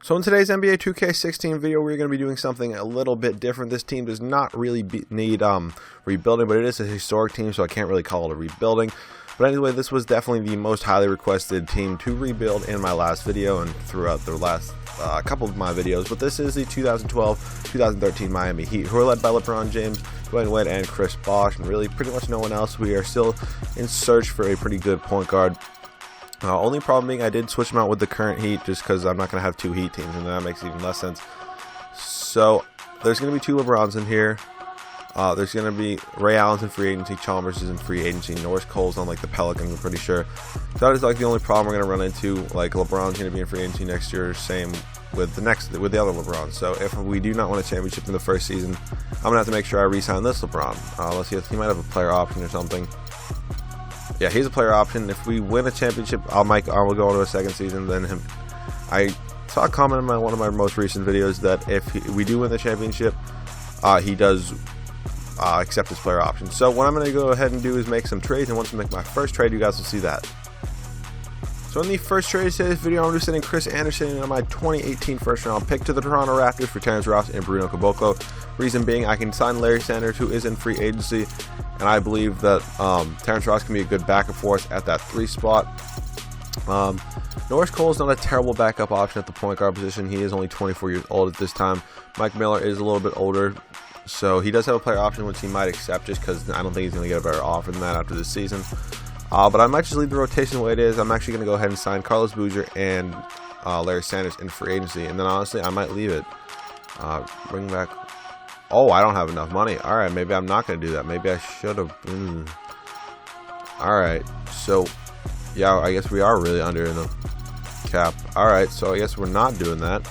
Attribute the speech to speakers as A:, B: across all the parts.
A: So in today's NBA 2K16 video, we're going to be doing something a little bit different. This team does not really need rebuilding, but it is a historic team, so I can't really call it a rebuilding. But anyway, this was definitely the most highly requested team to rebuild in my last video and throughout the last couple of my videos. But this is the 2012-2013 Miami Heat, who are led by LeBron James, Dwayne Wade, and Chris Bosh, and really pretty much no one else. We are still in search for a pretty good point guard. Only problem being I did switch them out with the current Heat just because I'm not going to have two Heat teams, and that makes even less sense. So there's going to be two LeBrons in here. There's going to be Ray Allen's in free agency, Chalmers is in free agency, Norris Cole's on like the Pelicans, I'm pretty sure. So that is like the only problem we're going to run into. Like LeBron's going to be in free agency next year, same with the other LeBron. So if we do not win a championship in the first season, I'm going to have to make sure I re-sign this LeBron. Let's see, he might have a player option or something. Yeah, he's a player option. If we win a championship, I will go into a second season. Then him. I saw a comment in one of my most recent videos that if we do win the championship, he does accept his player option. So what I'm going to go ahead and do is make some trades, and once I make my first trade, you guys will see that. So in the first trade of today's video, I'm going to be sending Chris Anderson and my 2018 first round pick to the Toronto Raptors for Terrence Ross and Bruno Caboclo. Reason being, I can sign Larry Sanders, who is in free agency, and I believe that Terrence Ross can be a good backup for us at that 3 spot. Norris Cole is not a terrible backup option at the point guard position. He is only 24 years old at this time. Mike Miller is a little bit older, so he does have a player option, which he might accept just because I don't think he's going to get a better offer than that after this season. But I might just leave the rotation the way it is. I'm actually going to go ahead and sign Carlos Boozer and Larry Sanders in free agency, and then honestly, I might leave it. Bring back. Oh, I don't have enough money. All right, maybe I'm not going to do that. Maybe I should have. All right, so yeah, I guess we are really under in the cap. All right, so I guess we're not doing that.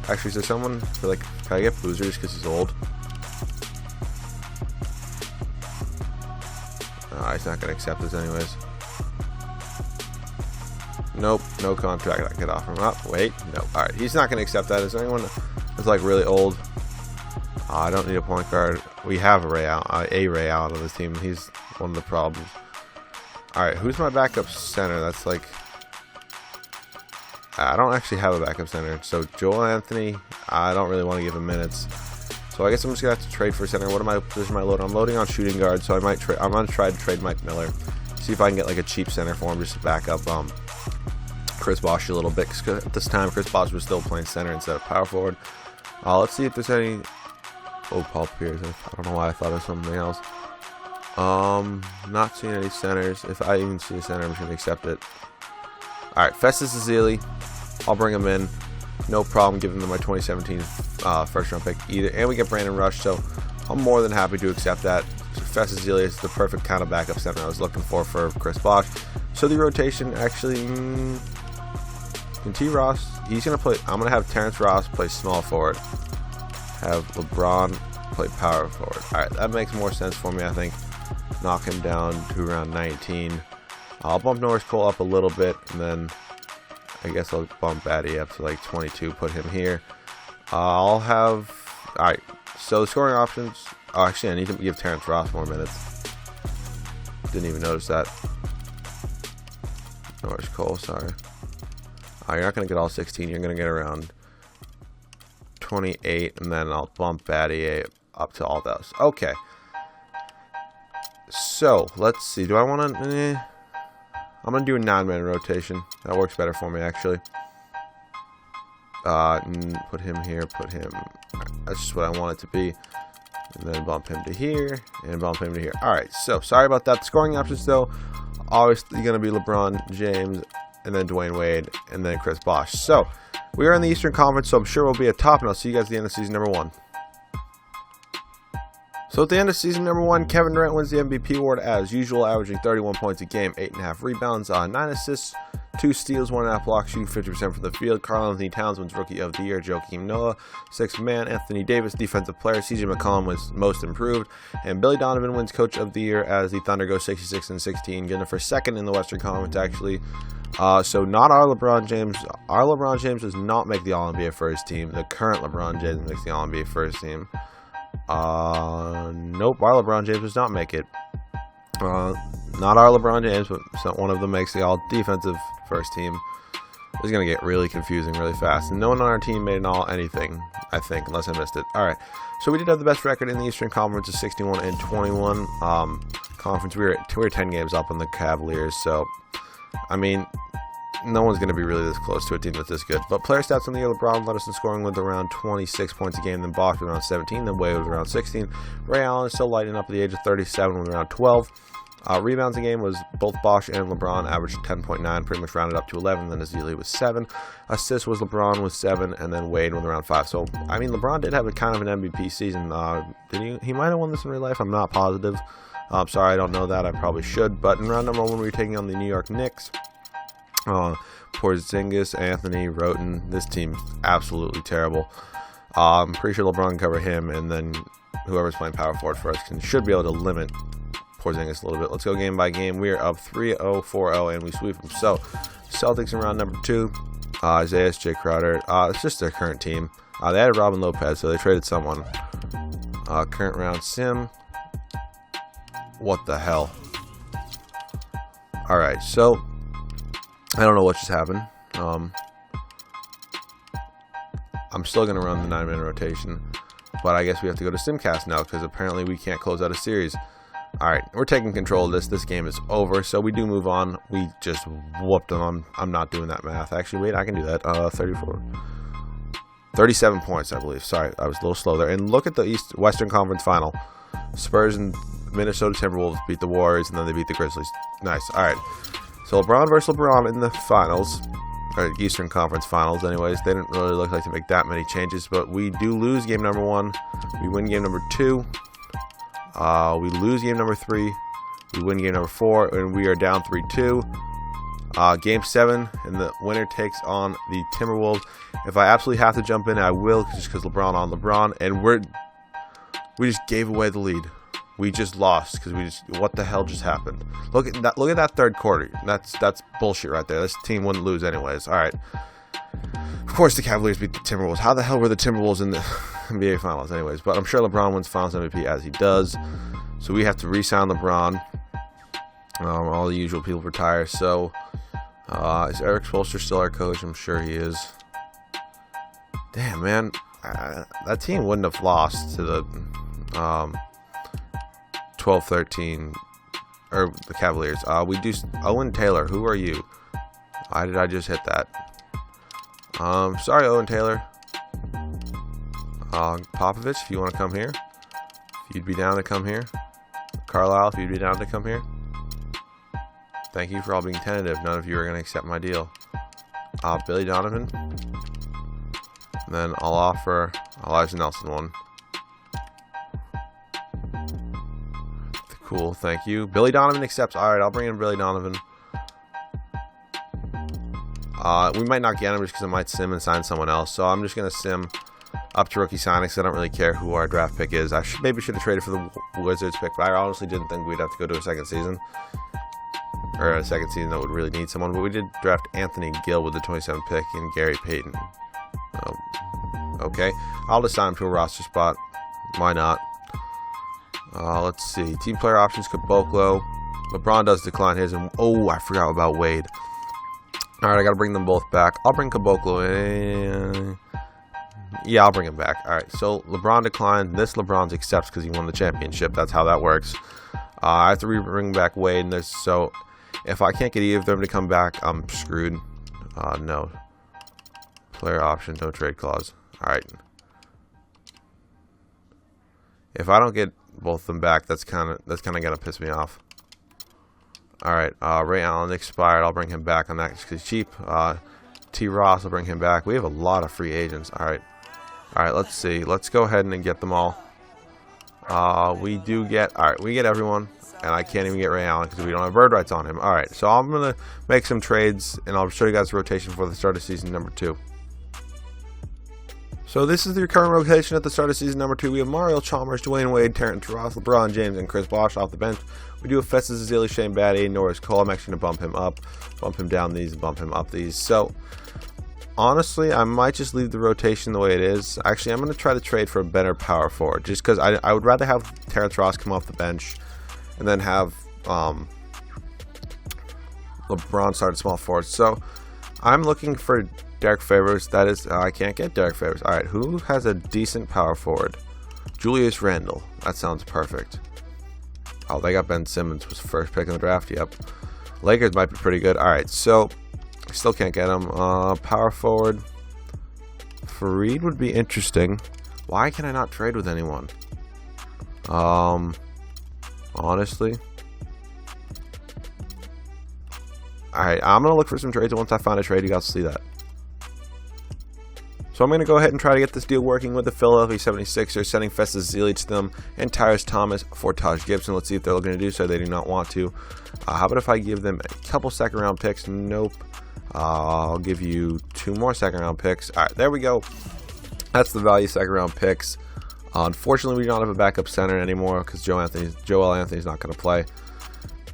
A: Actually, is there someone for like? Can I get Boozer just because he's old? He's not going to accept this anyways. Nope, no contract I could offer him. Oh, wait, no. All right, he's not going to accept that. Is there anyone that's like really old? I don't need a point guard. We have a Ray Allen on this team. He's one of the problems. All right, who's my backup center? That's like, I don't actually have a backup center. So Joel Anthony, I don't really want to give him minutes. So I guess I'm just gonna have to trade for center. What am I position my load? I'm loading on shooting guard, so I might trade. I'm gonna try to trade Mike Miller, see if I can get like a cheap center for him just to back up Chris Bosh a little bit. Because at this time, Chris Bosh was still playing center instead of power forward. Let's see if there's any. Oh, Paul Pierce. I don't know why I thought of something else. Not seeing any centers. If I even see a center, I'm just gonna accept it. All right, Festus Ezeli. I'll bring him in. No problem giving them my 2017 first round pick either, and we get Brandon Rush, so I'm more than happy to accept that. Festus Ezeli is the perfect kind of backup center I was looking for Chris Bosh. So the rotation actually, T. Ross, he's gonna play. I'm gonna have Terrence Ross play small forward, have LeBron play power forward. All right, that makes more sense for me. I think knock him down to around 19. I'll bump Norris Cole up a little bit, and then I guess I'll bump Batty up to like 22, put him here. I'll have, alright, so the scoring options, oh actually I need to give Terrence Ross more minutes. Didn't even notice that. Norris Cole, sorry. You're not going to get all 16, you're going to get around 28, and then I'll bump Batty up to all those. Okay. So, let's see, do I want to, I'm going to do a 9-man rotation. That works better for me, actually. Put him here, put him. That's just what I want it to be. And then bump him to here, and bump him to here. Alright, so sorry about that. The scoring options, though, obviously going to be LeBron James, and then Dwayne Wade, and then Chris Bosh. So, we are in the Eastern Conference, so I'm sure we'll be at top, and I'll see you guys at the end of season number 1. So at the end of season number 1, Kevin Durant wins the MVP award as usual, averaging 31 points a game, 8.5 rebounds, 9 assists, 2 steals, 1.5 blocks, shooting 50% from the field. Karl-Anthony Towns wins Rookie of the Year. Joakim Noah, 6th man. Anthony Davis, Defensive Player. CJ McCollum wins Most Improved. And Billy Donovan wins Coach of the Year as the Thunder go 66-16, getting it for 2nd in the Western Conference, actually. So not our LeBron James. Our LeBron James does not make the All-NBA first team. The current LeBron James makes the All-NBA first team. Nope, our LeBron James does not make it. Not our LeBron James, but one of them makes the all-defensive first team. This is going to get really confusing really fast. And no one on our team made anything, I think, unless I missed it. All right. So we did have the best record in the Eastern Conference of 61-21. Conference, we were 10 games up on the Cavaliers. So, I mean, no one's going to be really this close to a team that's this good. But player stats on the year, LeBron led us in scoring with around 26 points a game, then Bosh with around 17, then Wade with around 16. Ray Allen is still lighting up at the age of 37 with around 12. Rebounds a game was both Bosh and LeBron averaged 10.9, pretty much rounded up to 11. Then Azili was 7. Assists was LeBron with 7, and then Wade with around 5. So I mean, LeBron did have a kind of an MVP season. Did he might have won this in real life. I'm not positive. Sorry, I don't know that. I probably should. But in round number 1, we were taking on the New York Knicks. Porzingis, Anthony, Roten. This team's absolutely terrible. I'm pretty sure LeBron can cover him, and then whoever's playing power forward for us should be able to limit Porzingis a little bit. Let's go game by game. We are up 3-0, 4-0, and we sweep them. So, Celtics in round number 2. Isaiah, Jay Crowder. It's just their current team. They added Robin Lopez, so they traded someone. Current round Sim. What the hell? Alright, so I don't know what just happened. I'm still going to run the 9-minute rotation, but I guess we have to go to Simcast now because apparently we can't close out a series. Alright, we're taking control of this. This game is over, so we do move on. We just whooped them. I'm not doing that math. Actually, wait, I can do that. 37 points, I believe. Sorry, I was a little slow there. And look at the Western Conference Final. Spurs and Minnesota Timberwolves beat the Warriors, and then they beat the Grizzlies. Nice. Alright, so LeBron versus LeBron in the finals. Or Eastern Conference Finals, anyways. They didn't really look like to make that many changes, but we do lose game number 1. We win game number 2. We lose game number 3. We win game number 4, and we are down 3-2. Game 7, and the winner takes on the Timberwolves. If I absolutely have to jump in, I will, just because LeBron on LeBron, and we just gave away the lead. We just lost because what the hell just happened? Look at that! Look at that third quarter. That's bullshit right there. This team wouldn't lose anyways. All right. Of course, the Cavaliers beat the Timberwolves. How the hell were the Timberwolves in the NBA Finals anyways? But I'm sure LeBron wins Finals MVP as he does. So we have to re-sign LeBron. All the usual people retire. So is Eric Spoelstra still our coach? I'm sure he is. Damn, man. That team wouldn't have lost to the 12-13 or the Cavaliers. We do. Owen Taylor, who are you? Why did I just hit that? Sorry, Owen Taylor. Popovich, if you want to come here, if you'd be down to come here. Carlisle, if you'd be down to come here. Thank you for all being tentative. None of you are going to accept my deal. Billy Donovan. And then I'll offer Elijah Nelson one. Cool, thank you. Billy Donovan accepts. Alright, I'll bring in Billy Donovan. We might not get him just because I might sim and sign someone else. So I'm just going to sim up to rookie signing because I don't really care who our draft pick is. I maybe should have traded for the Wizards pick, but I honestly didn't think we'd have to go to a second season. Or a second season that would really need someone. But we did draft Anthony Gill with the 27th pick and Gary Payton. Okay. I'll just sign him to a roster spot. Why not? Let's see. Team player options, Caboclo. LeBron does decline his. And oh, I forgot about Wade. Alright, I got to bring them both back. I'll bring Caboclo in. Yeah, I'll bring him back. Alright, so LeBron declined. This LeBron accepts because he won the championship. That's how that works. I have to bring back Wade. And so if I can't get either of them to come back, I'm screwed. No. Player option, no trade clause. Alright. If I don't get both of them back, that's kind of gonna piss me off. Alright, Ray Allen expired. I'll bring him back on that just because he's cheap. T. Ross, I'll bring him back. We have a lot of free agents. Alright, let's see. Let's go ahead and get them all. We get everyone. And I can't even get Ray Allen because we don't have bird rights on him. Alright, so I'm going to make some trades, and I'll show you guys the rotation for the start of season number 2. So this is the current rotation at the start of season number 2. We have Mario Chalmers, Dwayne Wade, Terrence Ross, LeBron James, and Chris Bosh off the bench. We do have Festus Ezeli, Shane Battier, Norris Cole. I'm actually going to bump him up, bump him down these, and bump him up these. So honestly, I might just leave the rotation the way it is. Actually, I'm going to try to trade for a better power forward, just because I would rather have Terrence Ross come off the bench and then have LeBron start at small forward. So I'm looking for Derek Favors. That is, I can't get Derek Favors. All right, who has a decent power forward? Julius Randle. That sounds perfect. Oh, they got Ben Simmons, was the first pick in the draft. Yep. Lakers might be pretty good. All right, so still can't get him. Power forward. Fareed would be interesting. Why can I not trade with anyone? Honestly. Alright, I'm going to look for some trades, and once I find a trade, you guys see that. So I'm going to go ahead and try to get this deal working with the Philadelphia 76ers, sending Festus Ezeli to them, and Tyrese Thomas for Taj Gibson. Let's see if they're looking to do so. They do not want to. How about if I give them a couple second-round picks? Nope. I'll give you 2 more second-round picks. Alright, there we go. That's the value second-round picks. Unfortunately, we don't have a backup center anymore because Joel Anthony's not going to play.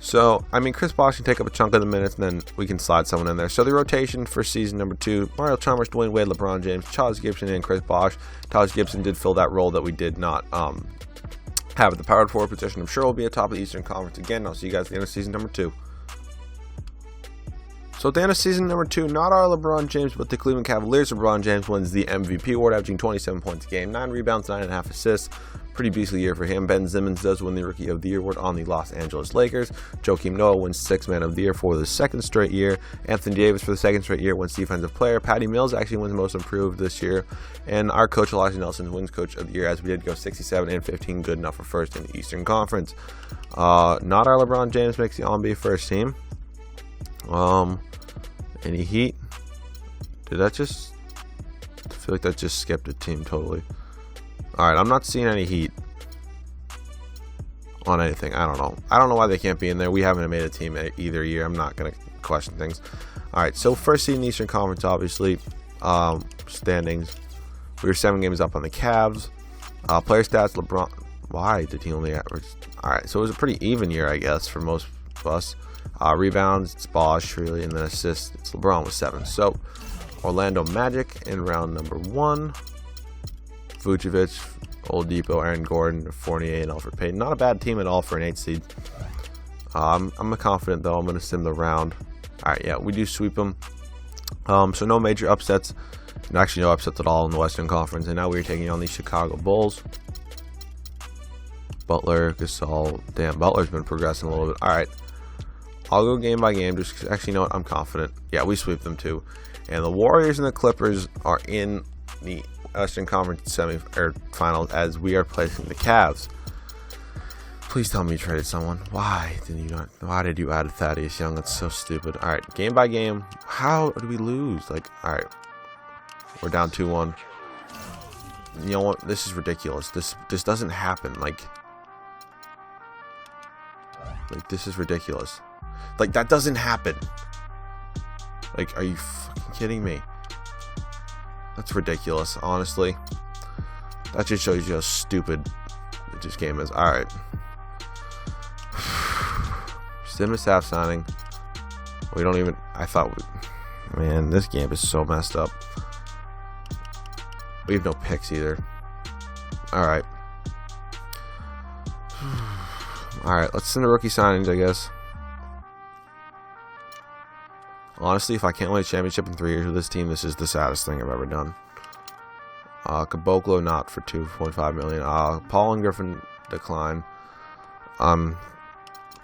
A: So, I mean, Chris Bosh can take up a chunk of the minutes, and then we can slide someone in there. So, the rotation for season number 2, Mario Chalmers, Dwayne Wade, LeBron James, Taj Gibson, and Chris Bosh. Taj Gibson did fill that role that we did not have at the power forward position. I'm sure we'll be at top of the Eastern Conference again. I'll see you guys at the end of season number 2. So at the end of season number 2, not our LeBron James, but the Cleveland Cavaliers' LeBron James wins the MVP award, averaging 27 points a game, 9 rebounds, 9.5 assists. Pretty beastly year for him. Ben Simmons does win the Rookie of the Year award on the Los Angeles Lakers. Joakim Noah wins 6th Man of the Year for the 2nd straight year. Anthony Davis for the 2nd straight year wins Defensive Player. Patty Mills actually wins Most Improved this year. And our coach, Elijah Nelson, wins Coach of the Year, as we did go 67 and 15, good enough for first in the Eastern Conference. Not our LeBron James makes the NBA first team. Any Heat? Did that just... I feel like that just skipped a team totally. Alright, I'm not seeing any Heat on anything. I don't know. I don't know why they can't be in there. We haven't made a team either year. I'm not going to question things. Alright, so first seed in the Eastern Conference, obviously. Standings. We were 7 games up on the Cavs. Player stats, LeBron. Why did he only average? Alright, so it was a pretty even year, I guess, for most of us. Rebounds, it's Bosh, really, and then assists, it's LeBron with 7. So, Orlando Magic in round number 1. Vucevic, Oladipo, Aaron Gordon, Fournier, and Elfrid Payton. Not a bad team at all for an 8 seed. I'm confident, though. I'm going to sim the round. Alright, yeah, we do sweep them. So no major upsets. Actually, no upsets at all in the Western Conference. And now we're taking on the Chicago Bulls. Butler, Gasol. Damn, Butler's been progressing a little bit. Alright. I'll go game by game. Just actually, you know what? I'm confident. Yeah, we sweep them too. And the Warriors and the Clippers are in the Western Conference semi-finals as we are placing the Cavs. Please tell me you traded someone. Why did you not? Why did you add Thaddeus Young? That's so stupid. All right, game by game. How did we lose? Like, all right, we're down 2-1. You know what? This is ridiculous. This doesn't happen. Like this is ridiculous. Like, that doesn't happen. Like, are you fucking kidding me? That's ridiculous, honestly. That just shows you how stupid this game is. Alright. Simmons half signing. We don't even... I thought... Man, this game is so messed up. We have no picks either. Alright. Alright, let's send the rookie signings, I guess. Honestly, if I can't win a championship in 3 years with this team, this is the saddest thing I've ever done. Caboclo not for $2.5 million. Paul and Griffin decline. I'm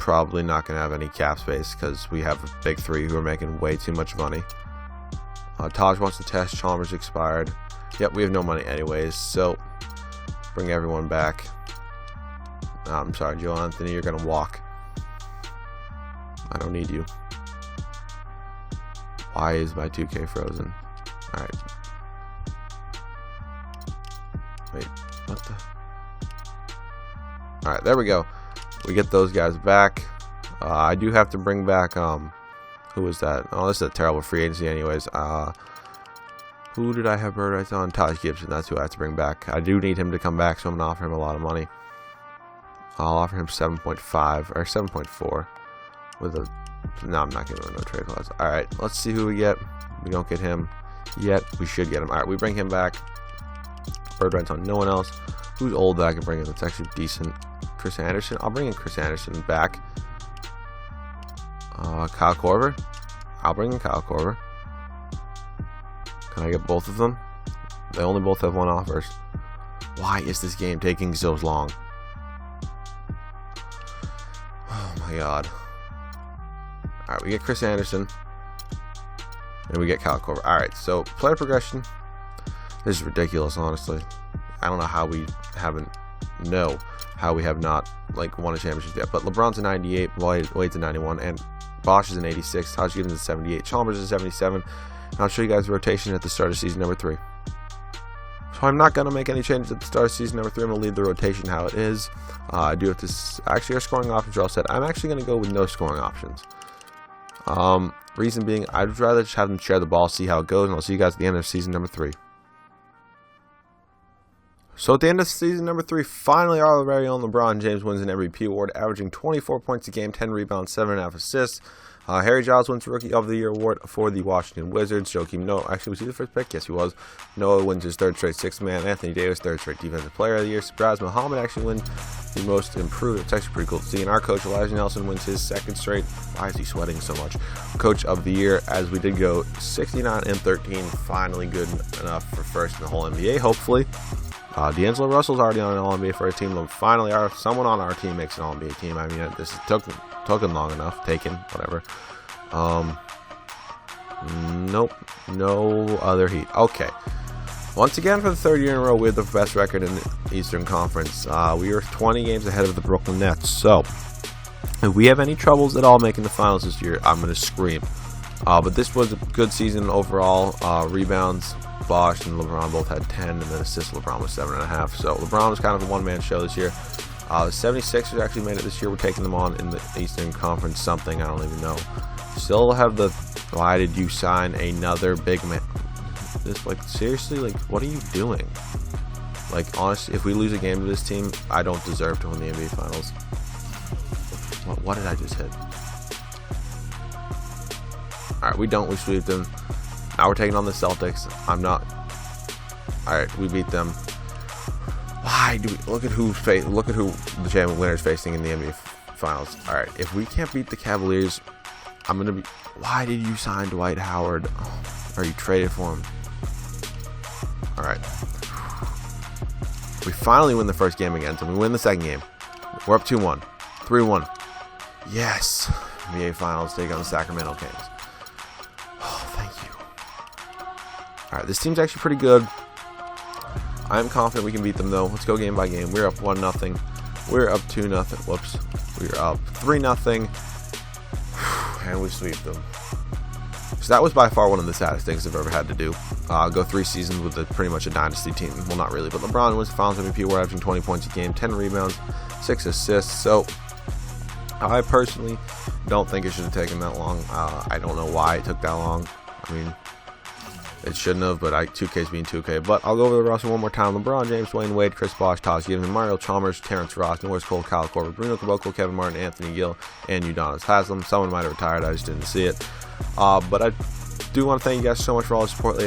A: probably not going to have any cap space because we have a big 3 who are making way too much money. Taj wants to test. Chalmers expired. Yep, we have no money anyways, so bring everyone back. I'm sorry, Joe Anthony, you're going to walk. I don't need you. Why is my 2K frozen? Alright. Wait, what the? Alright, there we go. We get those guys back. I do have to bring back, who was that? Oh, this is a terrible free agency anyways. Who did I have bird rights on? Taj Gibson, that's who I have to bring back. I do need him to come back, so I'm going to offer him a lot of money. I'll offer him 7.5 or 7.4 with a... No, I'm not giving him no trade clause. Alright, let's see who we get. We don't get him yet. We should get him. Alright, we bring him back. Bird rights on no one else. Who's old that I can bring in that's actually decent? Chris Anderson. I'll bring in Chris Anderson back. Kyle Korver. I'll bring in Kyle Korver. Can I get both of them? They only both have one offers. Why is this game taking so long? Oh my god. Alright, we get Chris Anderson. And we get Kyle Korver. Alright, so player progression. This is ridiculous, honestly. I don't know how we haven't have not like won a championship yet. But LeBron's a 98, Wade's a 91, and Bosch is an 86, Taj Giddens is a 78, Chalmers is a 77. And I'll show you guys the rotation at the start of season number 3. So I'm not going to make any changes at the start of season number 3. I'm going to leave the rotation how it is. I do have to actually, our scoring options are all set. I'm actually going to go with no scoring options. Reason being, I'd rather just have them share the ball, see how it goes, and I'll see you guys at the end of season number 3. So at the end of season number 3, finally our very own LeBron James wins an MVP award, averaging 24 points a game, 10 rebounds, 7.5 assists. Harry Giles wins Rookie of the Year award for the Washington Wizards. Joakim Noah, actually, was he the first pick? Yes, he was. Noah wins his 3rd straight 6th man. Anthony Davis, 3rd straight Defensive Player of the Year. Sabraz Muhammad actually wins the most improved. It's actually pretty cool to see. And our coach, Elijah Nelson, wins his 2nd straight. Why is he sweating so much? Coach of the Year, as we did go 69-13. Finally good enough for first in the whole NBA, hopefully. D'Angelo Russell's already on an All-NBA first team. Finally, someone on our team makes an All-NBA team. I mean, this took him long enough. Whatever. Nope. No other Heat. Okay. Once again, for the 3rd year in a row, we have the best record in the Eastern Conference. We are 20 games ahead of the Brooklyn Nets. So, if we have any troubles at all making the finals this year, I'm going to scream. But this was a good season overall. Rebounds, Bosch and LeBron both had 10, and then assists, LeBron was 7.5. So LeBron was kind of a one-man show this year. The 76ers actually made it this year. We're taking them on in the Eastern Conference something. I don't even know. Still have the, why did you sign another big man? This, like, seriously, like, what are you doing? Like, honestly, if we lose a game to this team, I don't deserve to win the NBA Finals. What did I just hit? Alright, we sweep them. Now we're taking on the Celtics. Alright, we beat them. Why do we look at who the champion winner's facing in the NBA Finals? Alright, if we can't beat the Cavaliers, I'm gonna be. Why did you sign Dwight Howard? Or you traded for him? Alright. We finally win the first game against them. We win the second game. We're up 2-1. 3-1. Yes. NBA Finals take on the Sacramento Kings. Alright, this team's actually pretty good. I am confident we can beat them, though. Let's go game by game. We're up 1-0. We're up 2-0. Whoops. We're up 3-0. And we sweep them. So that was by far one of the saddest things I've ever had to do. Go 3 seasons with pretty much a dynasty team. Well, not really, but LeBron wins the Finals MVP. We're averaging 20 points a game, 10 rebounds, 6 assists. So I personally don't think it should have taken that long. I don't know why it took that long. I mean, it shouldn't have, but 2K's being 2K. But I'll go over the roster one more time. LeBron James, Dwayne Wade, Chris Bosh, Taj Giddens, Mario Chalmers, Terrence Ross, Norris Cole, Kyle Korver, Bruno Caboclo, Kevin Martin, Anthony Gill, and Udonis Haslem. Someone might have retired. I just didn't see it. But I do want to thank you guys so much for all the support.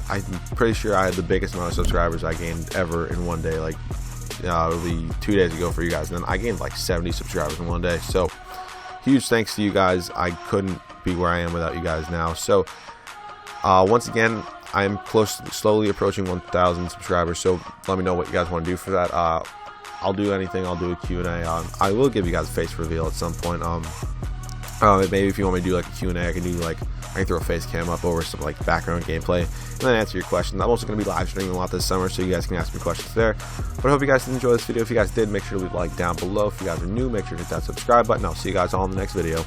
A: I'm pretty sure I had the biggest amount of subscribers I gained ever in one day. Like, it'll be 2 days ago for you guys. And then I gained like 70 subscribers in one day. So, huge thanks to you guys. I couldn't be where I am without you guys now. So, once again, I'm slowly approaching 1,000 subscribers, so let me know what you guys want to do for that. I'll do anything. I'll do a Q&A. I will give you guys a face reveal at some point. Maybe if you want me to do like a Q&A, I can throw a face cam up over some like background gameplay and then answer your questions. I'm also going to be live streaming a lot this summer, so you guys can ask me questions there. But I hope you guys did enjoy this video. If you guys did, make sure to leave a like down below. If you guys are new, make sure to hit that subscribe button. I'll see you guys all in the next video.